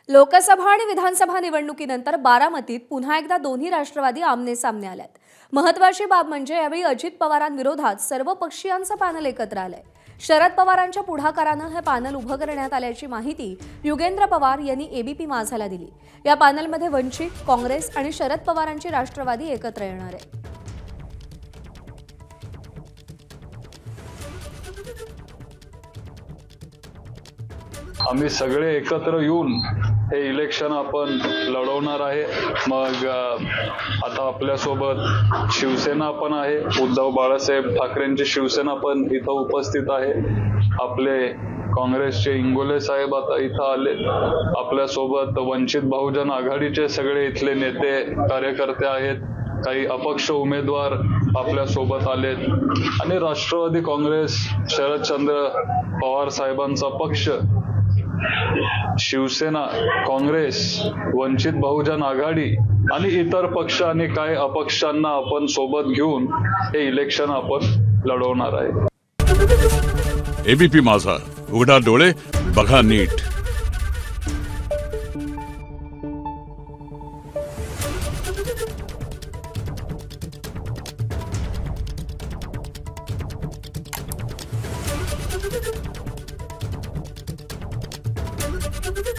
लोकसभा आणि विधानसभा निवडणुकीनंतर बारामतीत पुन्हा एकदा दोन्ही राष्ट्रवादी आमने-सामने आलेत। महत्त्वाची बाब म्हणजे यावेळी अजित पवारांविरोधात सर्व पक्षीयांचं पॅनल एकत्र आलंय। शरद पवारांच्या पुढाकाराने हे पॅनल उभं करण्यात आल्याची माहिती युगेंद्र पवार यांनी एबीपी माझाला दिली। या पॅनलमध्ये वंचित, काँग्रेस आणि शरद पवारांची राष्ट्रवादी एकत्र येणार आहे। आम्ही सगळे एकत्र येऊन हे इलेक्शन आपण लढवणार आहे। मग आता आपल्या सोबत शिवसेना पण आहे, उद्धव बाळासाहेब ठाकरेंची शिवसेना पण इथं उपस्थित आहे। आपले काँग्रेसचे इंगोले साहेब आता इथं आले। आपल्या सोबत वंचित बहुजन आघाडीचे सगळे इथले नेते कार्यकर्ते आहेत। काही अपक्ष उमेदवार आपल्या सोबत आलेत आणि राष्ट्रवादी काँग्रेस, शरदचंद्र पवार साहेबांचा पक्ष, शिवसेना, काँग्रेस, वंचित बहुजन आघाडी आणि इतर पक्ष आणि काही अपक्षांना आपण सोबत घेऊन हे इलेक्शन आपण लढवणार आहे। एबीपी माझा, उघडा डोळे बघा नीट। you